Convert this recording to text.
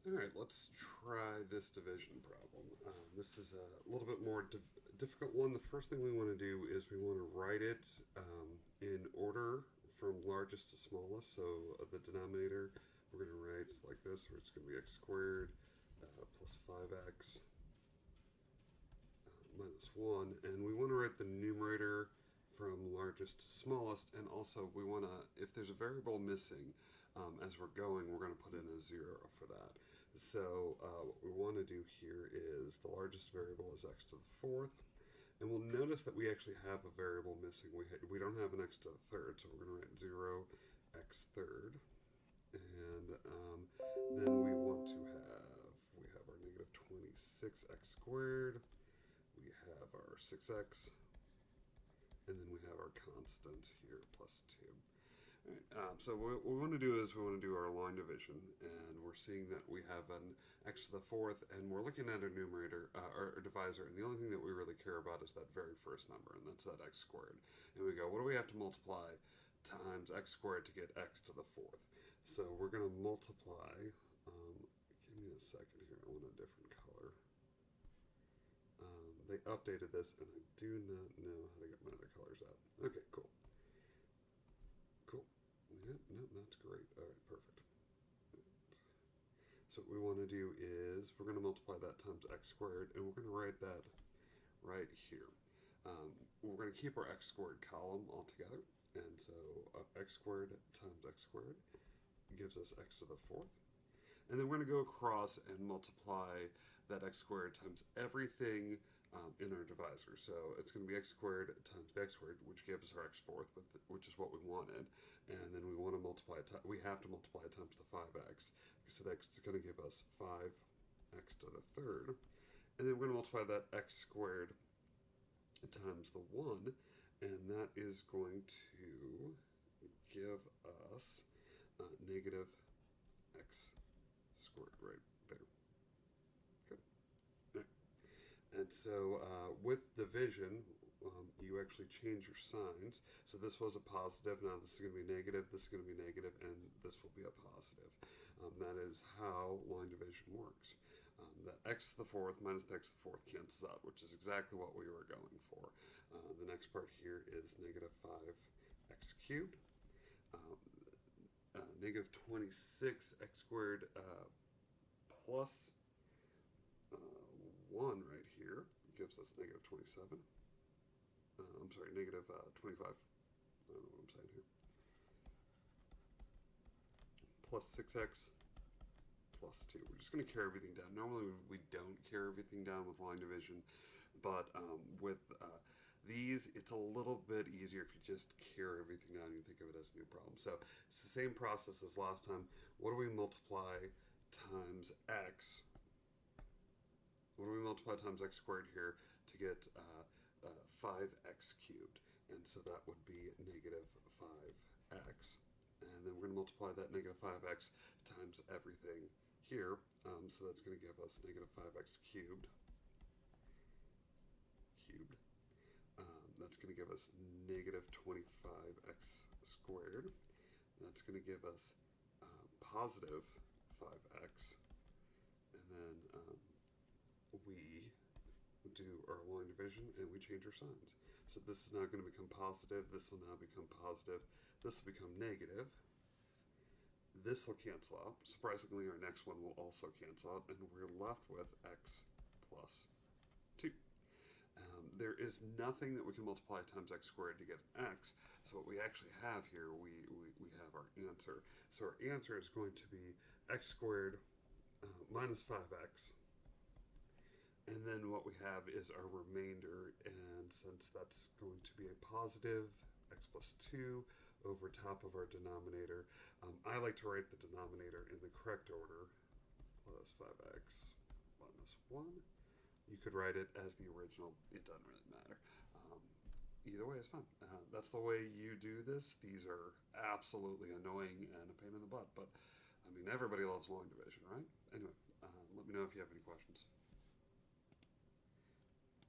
All right, let's try this division problem. This is a little bit more difficult one. The first thing we want to do is we want to write it in order from largest to smallest. So the denominator we're going to write like this, where it's going to be x squared plus 5x minus 1. And we want to write the numerator from largest to smallest, and also we want to, if there's a variable missing as we're going, we're going to put in a 0 for that. So what we want to do here is the largest variable is x to the fourth, and we'll notice that we actually have a variable missing. We don't have an x to the third, so we're going to write 0 x third, and then we want to we have our negative 26x squared, we have our 6x, and then we have our constant here, plus 2. All right, so what we want to do is we want to do our line division, and we're seeing that we have an x to the fourth, and we're looking at our numerator, our divisor, and the only thing that we really care about is that very first number, and that's that x squared. And we go, what do we have to multiply times x squared to get x to the fourth? So we're going to multiply, give me a second here, I want a different color. They updated this, and I do not know how to get my other colors out. Okay, cool. Cool. Yeah, no, that's great. All right, perfect. So what we want to do is we're going to multiply that times x squared, and we're going to write that right here. We're going to keep our x squared column all together, and so x squared times x squared gives us x to the fourth. And then we're going to go across and multiply that x squared times everything in our divisor. So it's going to be x squared times the x squared, which gives us our x fourth, which is what we wanted. And then we want to multiply it. We have to multiply it times the 5x. So that's going to give us 5x to the third. And then we're going to multiply that x squared times the 1. And that is going to give us negative x squared right there. Good. Right. And so with division, you actually change your signs. So this was a positive, now this is going to be negative, this is going to be negative, and this will be a positive. That is how line division works. That x to the fourth minus the x to the fourth cancels out, which is exactly what we were going for. The next part here is negative 5x cubed. Negative 26x squared plus 1 right here gives us negative 27. I'm sorry, negative 25. I don't know what I'm saying here. Plus 6x plus 2. We're just going to carry everything down. Normally we don't carry everything down with line division, but with these, it's a little bit easier if you just carry everything down and you think of it as a new problem. So it's the same process as last time. What do we multiply times x? What do we multiply times x squared here to get 5x cubed? And so that would be negative 5x. And then we're going to multiply that negative 5x times everything here. So that's going to give us negative 5x cubed. That's going to give us negative 25x squared. That's going to give us positive 5x. And then we do our line division and we change our signs. So this is now going to become positive. This will now become positive. This will become negative. This will cancel out. Surprisingly, our next one will also cancel out, and we're left with x plus 2. There is nothing that we can multiply times x squared to get x, so what we actually have here, we have our answer. So our answer is going to be x squared minus 5x, and then what we have is our remainder, and since that's going to be a positive, x plus 2 over top of our denominator, I like to write the denominator in the correct order, plus 5x minus 1. You could write it as the original. It doesn't really matter. Either way is fine. That's the way you do this. These are absolutely annoying and a pain in the butt, but I mean, everybody loves long division, right? Anyway, let me know if you have any questions.